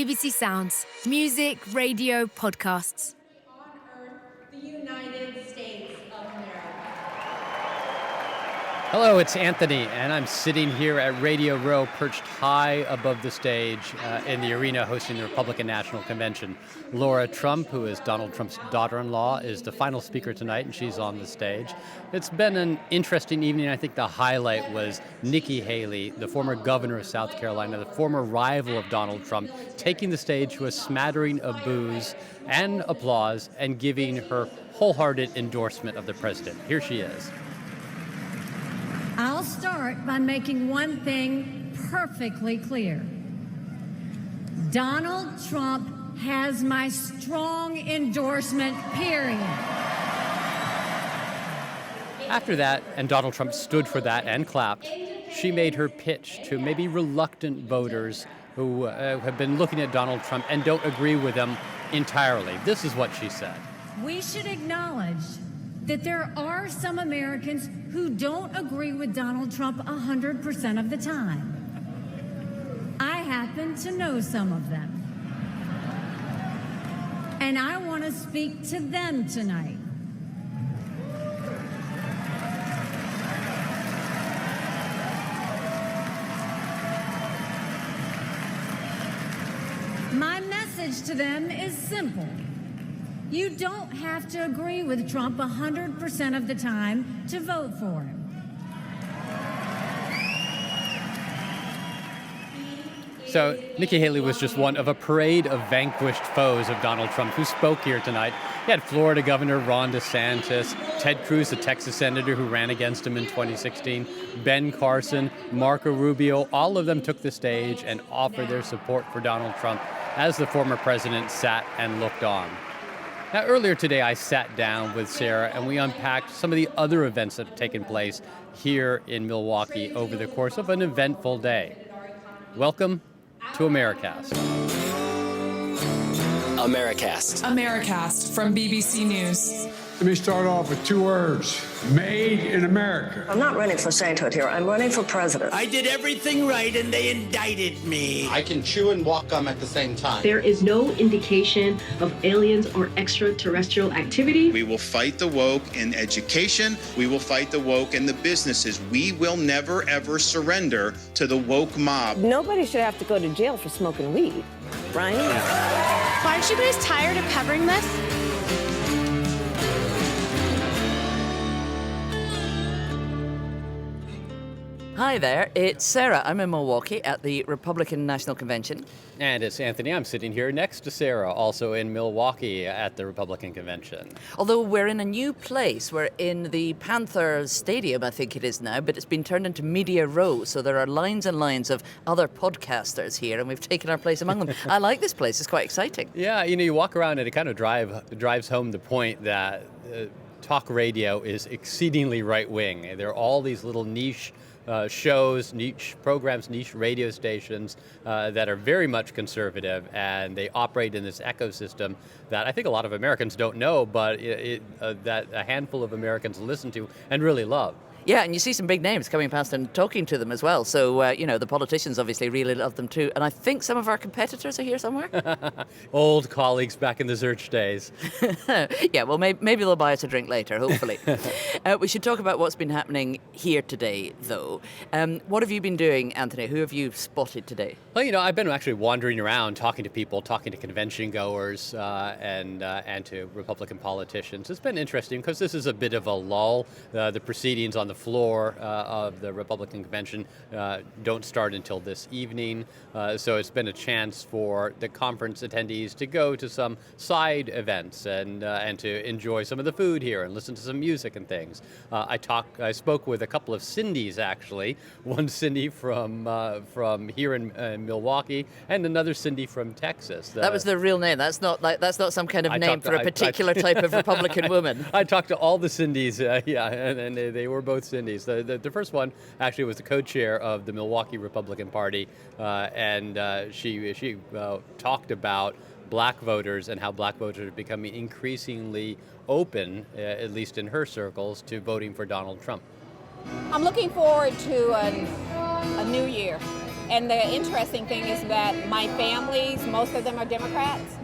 BBC Sounds. Music, radio, podcasts. On Earth, the United States of America. Hello, it's Anthony, and I'm sitting here at Radio Row, perched high above the stage in the arena hosting the Republican National Convention. Laura Trump, who is Donald Trump's daughter-in-law, is the final speaker tonight, and she's on the stage. It's been an interesting evening. I think the highlight was Nikki Haley, the former governor of South Carolina, the former rival of Donald Trump, taking the stage to a smattering of boos and applause and giving her wholehearted endorsement of the president. Here she is. I'll start by making one thing perfectly clear. Donald Trump has my strong endorsement, period. After that, and Donald Trump stood for that and clapped, she made her pitch to maybe reluctant voters who have been looking at Donald Trump and don't agree with him entirely. This is what she said. We should acknowledge that there are some Americans who don't agree with Donald Trump 100% of the time. I happen to know some of them. And I want to speak to them tonight. My message to them is simple. You don't have to agree with Trump 100% of the time to vote for him. So Nikki Haley was just one of a parade of vanquished foes of Donald Trump who spoke here tonight. You had Florida Governor Ron DeSantis, Ted Cruz, the Texas senator who ran against him in 2016, Ben Carson, Marco Rubio. All of them took the stage and offered their support for Donald Trump as the former president sat and looked on. Now, earlier today, I sat down with Sarah and we unpacked some of the other events that have taken place here in Milwaukee over the course of an eventful day. Welcome to Americast. Americast from BBC News. Let me start off with two words. Made in America. I'm not running for sainthood here. I'm running for president. I did everything right and they indicted me. I can chew and walk gum at the same time. There is no indication of aliens or extraterrestrial activity. We will fight the woke in education. We will fight the woke in the businesses. We will never, ever surrender to the woke mob. Nobody should have to go to jail for smoking weed, right? Aren't you guys tired of covering this? Hi there, it's Sarah. I'm in Milwaukee at the Republican National Convention. And it's Anthony. I'm sitting here next to Sarah, also in Milwaukee at the Republican Convention. Although we're in a new place. We're in the Panther Stadium, I think it is now, but it's been turned into Media Row, so there are lines and lines of other podcasters here, and we've taken our place among them. I like this place. It's quite exciting. Yeah, you walk around and it kind of drives home the point that talk radio is exceedingly right-wing. There are all these little niche shows, niche programs, niche radio stations that are very much conservative, and they operate in this ecosystem that I think a lot of Americans don't know, but that a handful of Americans listen to and really love. Yeah, and you see some big names coming past and talking to them as well. So, the politicians obviously really love them too. And I think some of our competitors are here somewhere. Old colleagues back in the Zurch days. Yeah, well, maybe they'll buy us a drink later, hopefully. We should talk about what's been happening here today, though. What have you been doing, Anthony? Who have you spotted today? Well, I've been actually wandering around, talking to people, talking to convention goers, and to Republican politicians. It's been interesting because this is a bit of a lull. The proceedings on the floor of the Republican convention don't start until this evening. So it's been a chance for the conference attendees to go to some side events and to enjoy some of the food here and listen to some music and things. I spoke with a couple of Cindys, actually. One Cindy from here in Milwaukee, and another Cindy from Texas. That was the real name. That's not some kind of name for a particular type of Republican woman. I talked to all the Cindys, and they were both Cindys. The first one actually was the co-chair of the Milwaukee Republican Party, and she talked about black voters and how black voters are becoming increasingly open, at least in her circles, to voting for Donald Trump. I'm looking forward to a new year. And the interesting thing is that my families, most of them are Democrats.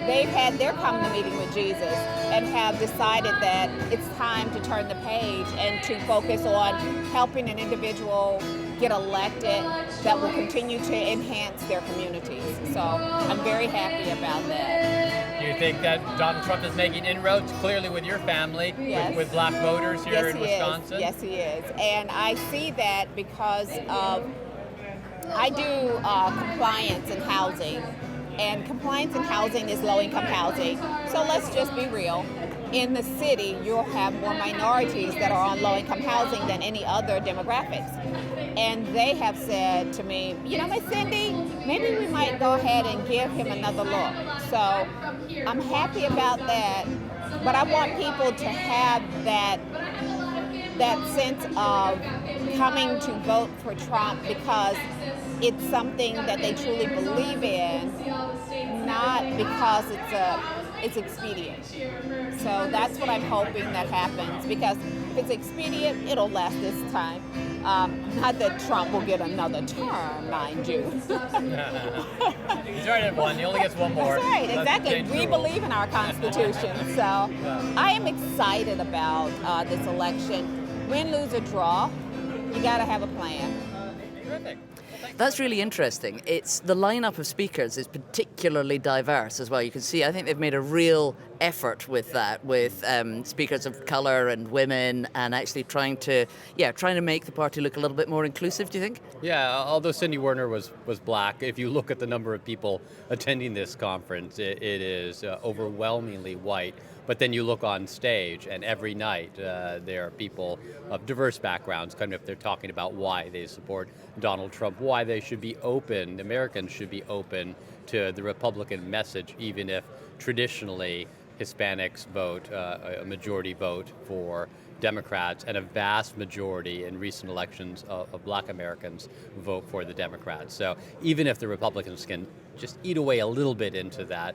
They've had their come to meeting with Jesus and have decided that it's time to turn the page and to focus on helping an individual get elected that will continue to enhance their communities. So I'm very happy about that. Do you think that Donald Trump is making inroads clearly with your family, yes. with black voters here in Wisconsin? Yes, he is. And I see that because I do compliance in housing. And compliance in housing is low-income housing. So let's just be real. In the city, you'll have more minorities that are on low-income housing than any other demographics. And they have said to me, you know, Miss Cindy, maybe we might go ahead and give him another look. So I'm happy about that. But I want people to have that sense of coming to vote for Trump because it's something that they truly believe in, not because it's expedient. So that's what I'm hoping that happens, because if it's expedient, it'll last this time. Not that Trump will get another term, mind you. He's already at one. He only gets one more. That's right, exactly. We believe in our Constitution. So I am excited about this election. Win, lose, or draw, you got to have a plan. Terrific. That's really interesting. It's the lineup of speakers is particularly diverse as well. You can see, I think they've made a real effort with that, with speakers of color and women, and actually trying to make the party look a little bit more inclusive. Do you think? Yeah, although Cindy Werner was black, if you look at the number of people attending this conference, it is overwhelmingly white. But then you look on stage, and every night there are people of diverse backgrounds, kind of, they're talking about why they support Donald Trump, why they should be open, Americans should be open to the Republican message, even if traditionally Hispanics vote, a majority vote for Democrats, and a vast majority in recent elections of black Americans vote for the Democrats. So even if the Republicans can just eat away a little bit into that,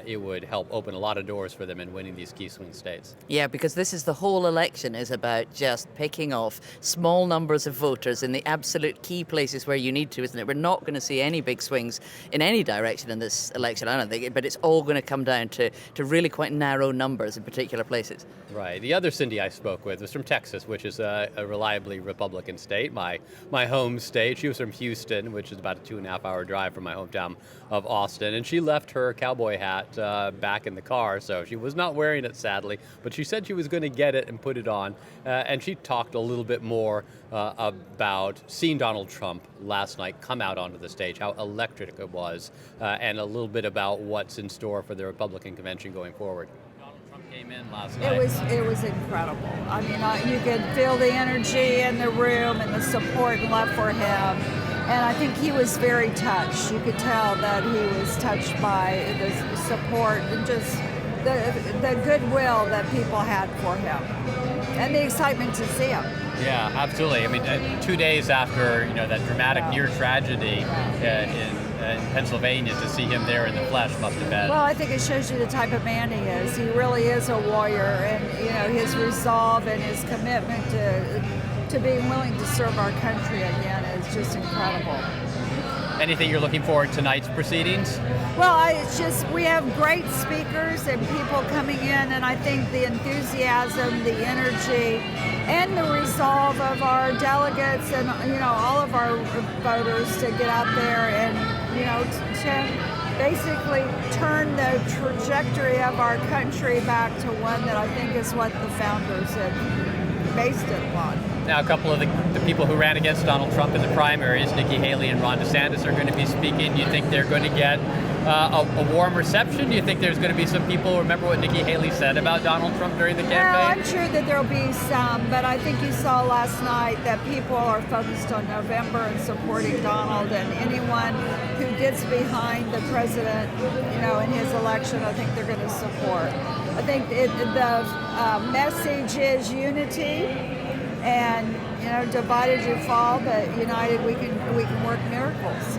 it would help open a lot of doors for them in winning these key swing states. Yeah, because this is the whole election is about just picking off small numbers of voters in the absolute key places where you need to, isn't it? We're not going to see any big swings in any direction in this election, I don't think, but it's all going to come down to really quite narrow numbers in particular places. Right. The other Cindy I spoke with was from Texas, which is a reliably Republican state, my home state. She was from Houston, which is about a 2.5-hour drive from my hometown of Austin, and she left her cowboy hat back in the car, so she was not wearing it, sadly, but she said she was going to get it and put it on, and she talked a little bit more about seeing Donald Trump last night come out onto the stage, how electric it was, and a little bit about what's in store for the Republican convention going forward. Came in last night. It was incredible. I mean, you could feel the energy in the room and the support and love for him. And I think he was very touched. You could tell that he was touched by the support and just the goodwill that people had for him and the excitement to see him. Yeah, absolutely. I mean, 2 days after that dramatic near tragedy in Pennsylvania, to see him there in the flesh must have been. Well, I think it shows you the type of man he is. He really is a warrior, and his resolve and his commitment to being willing to serve our country again is just incredible. Anything you're looking for in tonight's proceedings? Well, it's just we have great speakers and people coming in, and I think the enthusiasm, the energy, and the resolve of our delegates and all of our voters to get out there and to basically turn the trajectory of our country back to one that I think is what the founders had based it upon. Now, a couple of the people who ran against Donald Trump in the primaries, Nikki Haley and Ron DeSantis, are going to be speaking. Do you think they're going to get a warm reception? Do you think there's going to be some people who remember what Nikki Haley said about Donald Trump during the campaign? Well, I'm sure that there'll be some, but I think you saw last night that people are focused on November and supporting Donald, and anyone who gets behind the president, in his election, I think they're going to support. I think the message is unity, and divided you fall, but united we can work miracles.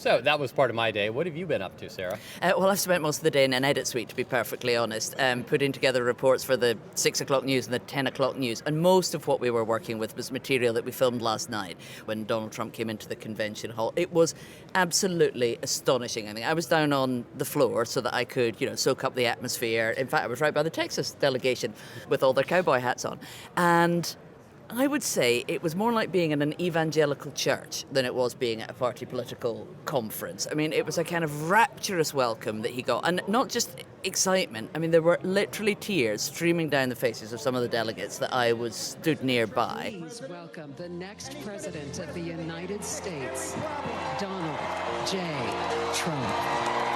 So that was part of my day. What have you been up to, Sarah? Well, I've spent most of the day in an edit suite, to be perfectly honest, putting together reports for the 6 o'clock news and the 10 o'clock news. And most of what we were working with was material that we filmed last night when Donald Trump came into the convention hall. It was absolutely astonishing. I mean, I was down on the floor so that I could, soak up the atmosphere. In fact, I was right by the Texas delegation with all their cowboy hats on. And I would say it was more like being in an evangelical church than it was being at a party political conference. I mean, it was a kind of rapturous welcome that he got. And not just excitement. I mean, there were literally tears streaming down the faces of some of the delegates that I was stood nearby. Please welcome the next president of the United States, Donald J. Trump.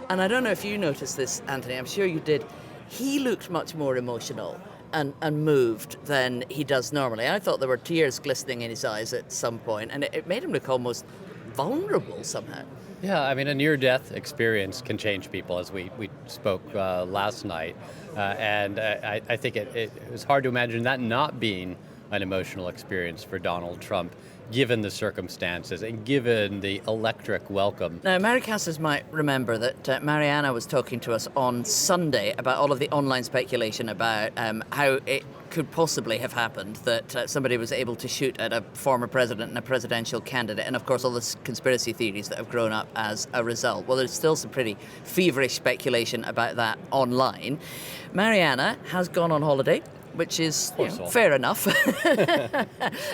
And I don't know if you noticed this, Anthony, I'm sure you did. He looked much more emotional and moved than he does normally. I thought there were tears glistening in his eyes at some point, and it made him look almost vulnerable somehow. Yeah, I mean, a near-death experience can change people, as we spoke last night. And I think it was hard to imagine that not being an emotional experience for Donald Trump, given the circumstances and given the electric welcome. Now, Americasters might remember that Mariana was talking to us on Sunday about all of the online speculation about how it could possibly have happened that somebody was able to shoot at a former president and a presidential candidate, and of course all the conspiracy theories that have grown up as a result. Well, there's still some pretty feverish speculation about that online. Mariana has gone on holiday, which is fair enough.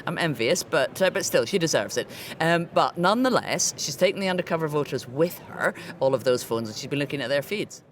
I'm envious, but still, she deserves it. But nonetheless, she's taken the undercover voters with her, all of those phones, and she's been looking at their feeds.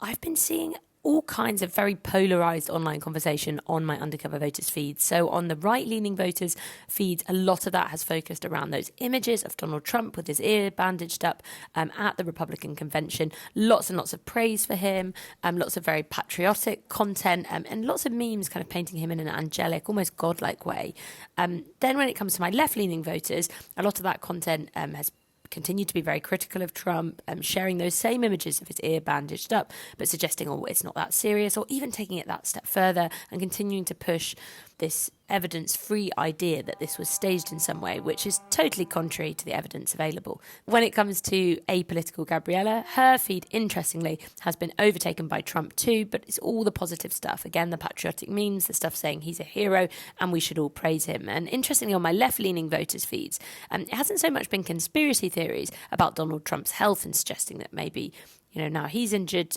I've been seeing all kinds of very polarised online conversation on my undercover voters feeds. So on the right-leaning voters feeds, a lot of that has focused around those images of Donald Trump with his ear bandaged up at the Republican convention. Lots and lots of praise for him, lots of very patriotic content, and lots of memes kind of painting him in an angelic, almost godlike way. Then when it comes to my left-leaning voters, a lot of that content has continued to be very critical of Trump, sharing those same images of his ear bandaged up, but suggesting, it's not that serious, or even taking it that step further and continuing to push this evidence-free idea that this was staged in some way, which is totally contrary to the evidence available. When it comes to apolitical Gabriella, her feed, interestingly, has been overtaken by Trump too, but it's all the positive stuff. Again, the patriotic memes, the stuff saying he's a hero and we should all praise him. And interestingly, on my left-leaning voters' feeds, it hasn't so much been conspiracy theories about Donald Trump's health and suggesting that maybe now he's injured,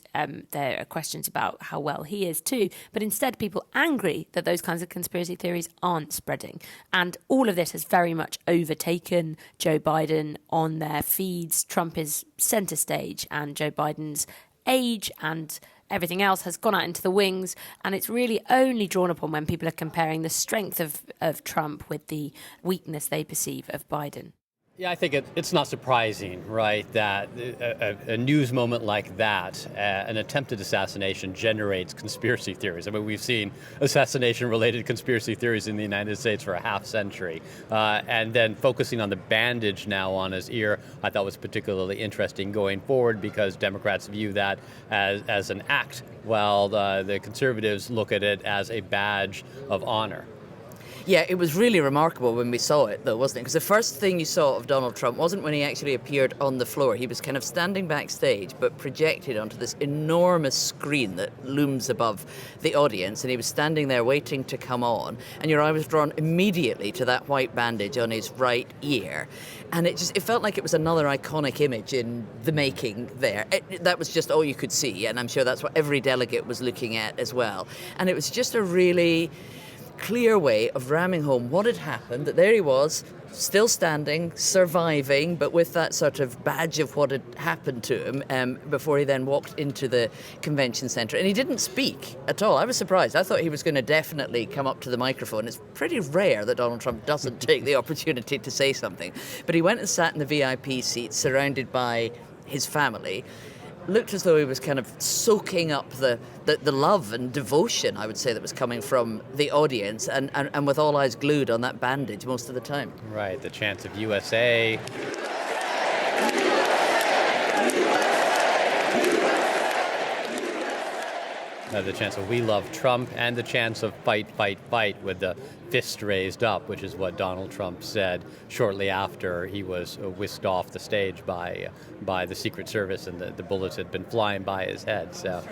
there are questions about how well he is too, but instead people angry that those kinds of conspiracy theories aren't spreading. And all of this has very much overtaken Joe Biden on their feeds. Trump is centre stage, and Joe Biden's age and everything else has gone out into the wings, and it's really only drawn upon when people are comparing the strength of Trump with the weakness they perceive of Biden. Yeah, I think it's not surprising, right, that a news moment like that, an attempted assassination, generates conspiracy theories. I mean, we've seen assassination-related conspiracy theories in the United States for a half century. And then focusing on the bandage now on his ear, I thought was particularly interesting going forward, because Democrats view that as an act, while the conservatives look at it as a badge of honor. Yeah, it was really remarkable when we saw it, though, wasn't it? Because the first thing you saw of Donald Trump wasn't when he actually appeared on the floor. He was kind of standing backstage, but projected onto this enormous screen that looms above the audience, and he was standing there waiting to come on, and your eye was drawn immediately to that white bandage on his right ear. And it felt like it was another iconic image in the making there. That was just all you could see, and I'm sure that's what every delegate was looking at as well. And it was just a really clear way of ramming home what had happened, that there he was, still standing, surviving, but with that sort of badge of what had happened to him before he then walked into the convention centre. And he didn't speak at all. I was surprised. I thought he was going to definitely come up to the microphone. It's pretty rare that Donald Trump doesn't take the opportunity to say something. But he went and sat in the VIP seat surrounded by his family. Looked as though he was kind of soaking up the love and devotion, I would say, that was coming from the audience, and with all eyes glued on that bandage most of the time. Right, the chants of USA. the chants of "We love Trump" and the chants of "Fight, fight, fight" with the fist raised up, which is what Donald Trump said shortly after he was whisked off the stage by the Secret Service and the bullets had been flying by his head. So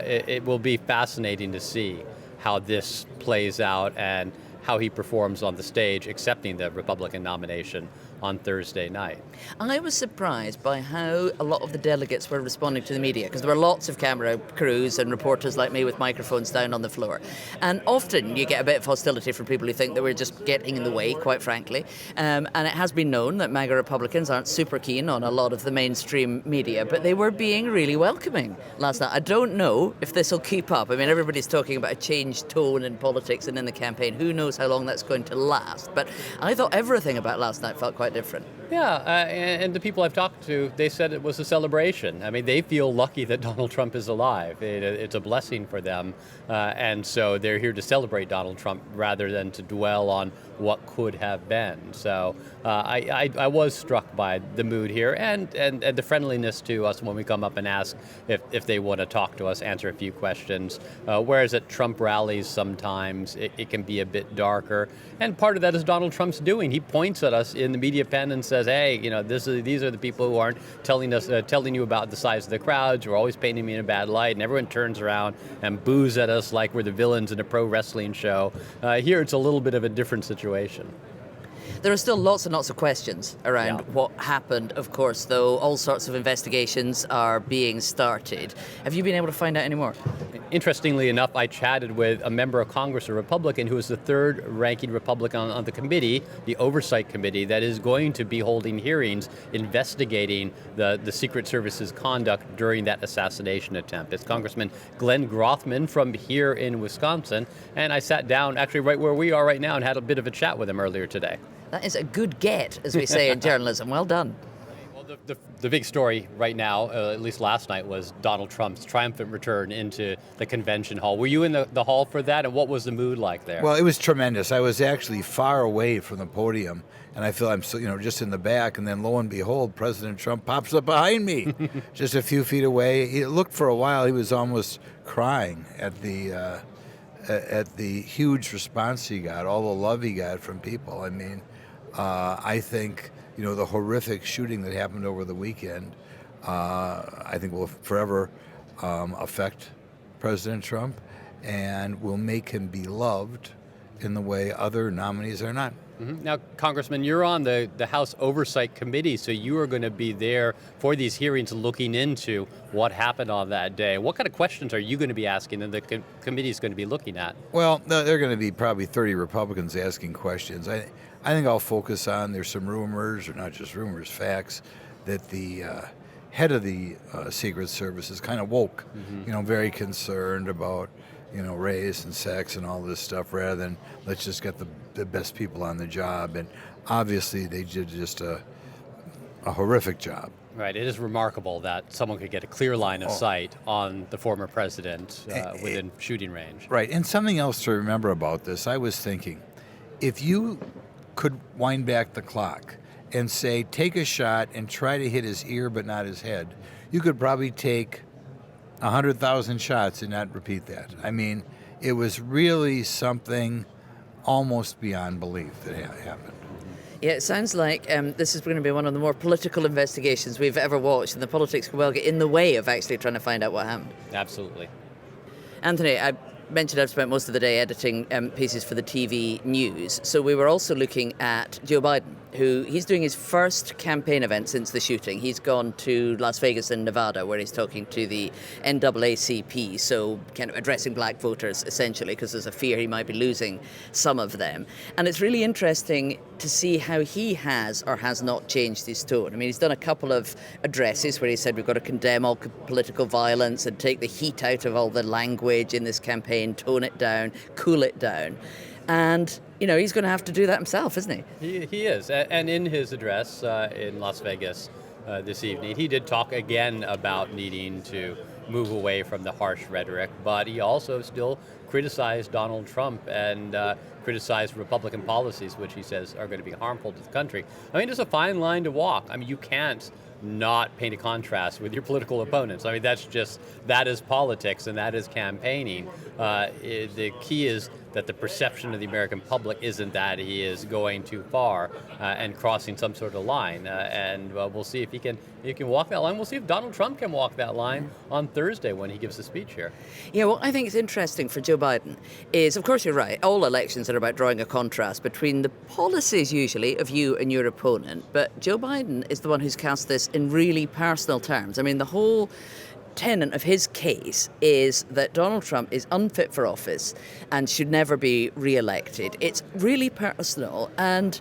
it will be fascinating to see how this plays out and how he performs on the stage, accepting the Republican nomination on Thursday night. I was surprised by how a lot of the delegates were responding to the media, because there were lots of camera crews and reporters like me with microphones down on the floor. And often you get a bit of hostility from people who think that we're just getting in the way, quite frankly. And it has been known that MAGA Republicans aren't super keen on a lot of the mainstream media, but they were being really welcoming last night. I don't know if this will keep up. I mean, everybody's talking about a changed tone in politics and in the campaign. Who knows how long that's going to last? But I thought everything about last night felt quite different. Yeah, and the people I've talked to, they said it was a celebration. I mean, they feel lucky that Donald Trump is alive. It's a blessing for them, and so they're here to celebrate Donald Trump rather than to dwell on what could have been. So I was struck by the mood here and the friendliness to us when we come up and ask if they want to talk to us, answer a few questions. Whereas at Trump rallies sometimes it can be a bit darker, and part of that is Donald Trump's doing. He points at us in the media pen and says, "Hey, these are the people who aren't telling you about the size of the crowds, who are always painting me in a bad light," and everyone turns around and boos at us like we're the villains in a pro wrestling show. Here it's a little bit of a different situation. There are still lots and lots of questions around what happened, of course, though all sorts of investigations are being started. Have you been able to find out any more? Interestingly enough, I chatted with a member of Congress, a Republican, who is the third ranking Republican on the committee, the Oversight Committee, that is going to be holding hearings investigating the Secret Service's conduct during that assassination attempt. It's Congressman Glenn Grothman from here in Wisconsin, and I sat down actually right where we are right now and had a bit of a chat with him earlier today. That is a good get, as we say in journalism. Well done. Well, the big story right now, at least last night, was Donald Trump's triumphant return into the convention hall. Were you in the hall for that, and what was the mood like there? Well, it was tremendous. I was actually far away from the podium, and I feel I'm just in the back, and then lo and behold, President Trump pops up behind me, just a few feet away. It looked for a while, he was almost crying at the huge response he got, all the love he got from people. I mean, I think, the horrific shooting that happened over the weekend, I think will forever affect President Trump and will make him be loved in the way other nominees are not. Mm-hmm. Now, Congressman, you're on the House Oversight Committee, so you are going to be there for these hearings looking into what happened on that day. What kind of questions are you going to be asking and the committee is going to be looking at? Well, there are going to be probably 30 Republicans asking questions. I think I'll focus on, there's some rumors, or not just rumors, facts, that the head of the Secret Service is kind of woke, very concerned about, race and sex and all this stuff, rather than let's just get the best people on the job. And obviously they did just a horrific job. Right. It is remarkable that someone could get a clear line of sight on the former president within shooting range. Right. And something else to remember about this, I was thinking, if you could wind back the clock and say, take a shot and try to hit his ear but not his head, you could probably take 100,000 shots and not repeat that. I mean, it was really something almost beyond belief that happened. Yeah, it sounds like this is going to be one of the more political investigations we've ever watched, and the politics could well get in the way of actually trying to find out what happened. Absolutely. Anthony, I mentioned I've spent most of the day editing pieces for the TV news. So we were also looking at Joe Biden, who he's doing his first campaign event since the shooting. He's gone to Las Vegas and Nevada, where he's talking to the NAACP, so kind of addressing black voters, essentially, because there's a fear he might be losing some of them. And it's really interesting to see how he has or has not changed his tone. I mean, he's done a couple of addresses where he said we've got to condemn all political violence and take the heat out of all the language in this campaign, tone it down, cool it down. And, he's going to have to do that himself, isn't he? He is. And in his address in Las Vegas this evening, he did talk again about needing to move away from the harsh rhetoric, but he also still criticized Donald Trump and criticized Republican policies, which he says are going to be harmful to the country. I mean, it's a fine line to walk. I mean, you can't not paint a contrast with your political opponents. I mean, that is politics and that is campaigning. The key is that the perception of the American public isn't that he is going too far and crossing some sort of line. And we'll see if he can walk that line. We'll see if Donald Trump can walk that line on Thursday when he gives the speech here. Yeah, well, I think it's interesting for Joe Biden is, of course, you're right. All elections are about drawing a contrast between the policies usually of you and your opponent. But Joe Biden is the one who's cast this in really personal terms. I mean, the whole tenet of his case is that Donald Trump is unfit for office and should never be re-elected. It's really personal, and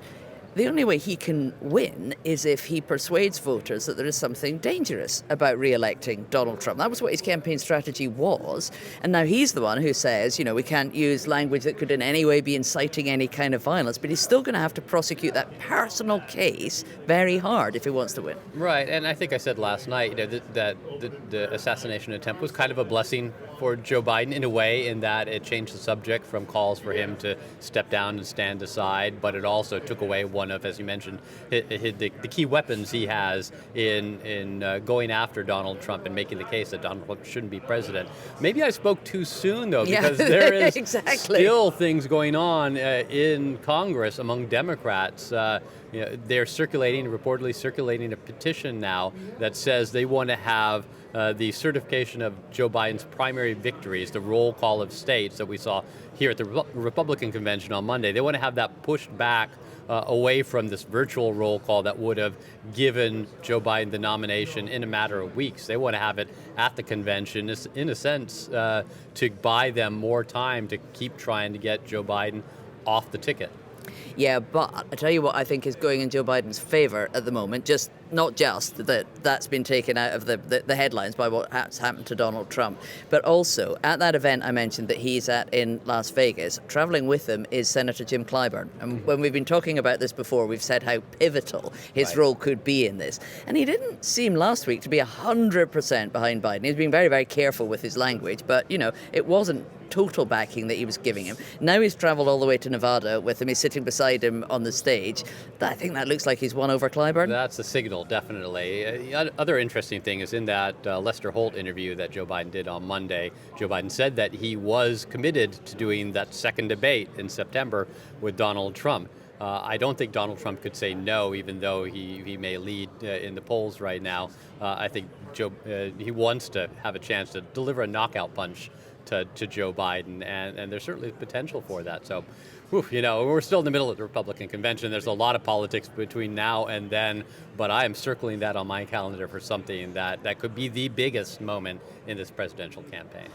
the only way he can win is if he persuades voters that there is something dangerous about re-electing Donald Trump. That was what his campaign strategy was. And now he's the one who says, we can't use language that could in any way be inciting any kind of violence, but he's still going to have to prosecute that personal case very hard if he wants to win. Right, and I think I said last night that the assassination attempt was kind of a blessing for Joe Biden in a way, in that it changed the subject from calls for him to step down and stand aside, but it also took away one of, as you mentioned, the key weapons he has in going after Donald Trump and making the case that Donald Trump shouldn't be president. Circulating I spoke too soon, though, because there is still things going on in Congress among Democrats. They're reportedly circulating a petition now that says they want to have the certification of Joe Biden's primary victories, the roll call of states that we saw here at the Republican convention on Monday. They want to have that pushed back away from this virtual roll call that would have given Joe Biden the nomination in a matter of weeks. They want to have it at the convention, in a sense, to buy them more time to keep trying to get Joe Biden off the ticket. Yeah, but I tell you what I think is going in Joe Biden's favor at the moment, not just that's been taken out of the headlines by what has happened to Donald Trump, but also at that event I mentioned that he's at in Las Vegas, traveling with him is Senator Jim Clyburn. And when we've been talking about this before, we've said how pivotal his role could be in this. And he didn't seem last week to be 100% behind Biden. He's been very, very careful with his language, but, it wasn't total backing that he was giving him. Now he's travelled all the way to Nevada with him. He's sitting beside him on the stage. I think that looks like he's won over Clyburn. That's a signal, definitely. Other interesting thing is in that Lester Holt interview that Joe Biden did on Monday, Joe Biden said that he was committed to doing that second debate in September with Donald Trump. I don't think Donald Trump could say no, even though he may lead in the polls right now. I think he wants to have a chance to deliver a knockout punch to Joe Biden, and there's certainly potential for that. So, we're still in the middle of the Republican convention. There's a lot of politics between now and then, but I am circling that on my calendar for something that could be the biggest moment in this presidential campaign.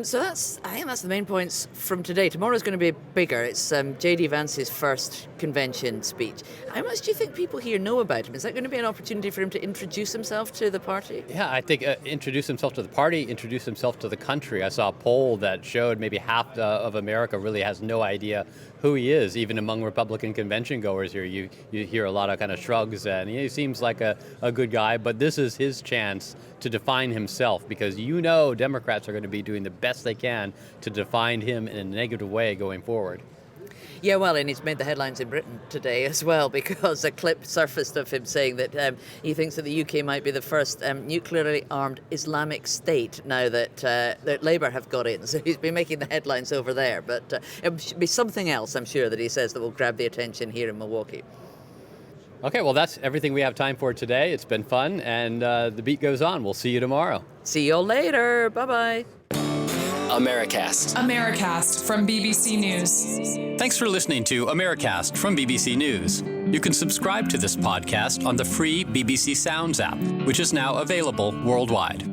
So I think that's the main points from today. Tomorrow's going to be bigger. It's JD Vance's first convention speech. How much do you think people here know about him? Is that going to be an opportunity for him to introduce himself to the party? Yeah, I think introduce himself to the party, introduce himself to the country. I saw a poll that showed maybe half of America really has no idea who he is. Even among Republican convention goers here, you hear a lot of kind of shrugs, and he seems like a good guy, but this is his chance to define himself, because Democrats are going to be doing the best they can to define him in a negative way going forward. Yeah, well, and he's made the headlines in Britain today as well, because a clip surfaced of him saying that he thinks that the UK might be the first nuclearly armed Islamic state now that Labour have got in. So he's been making the headlines over there. But it should be something else, I'm sure, that he says that will grab the attention here in Milwaukee. Okay, well, that's everything we have time for today. It's been fun, and the beat goes on. We'll see you tomorrow. See you all later. Bye-bye. Americast from BBC News. Thanks for listening to Americast from BBC News. You can subscribe to this podcast on the free BBC Sounds app, which is now available worldwide.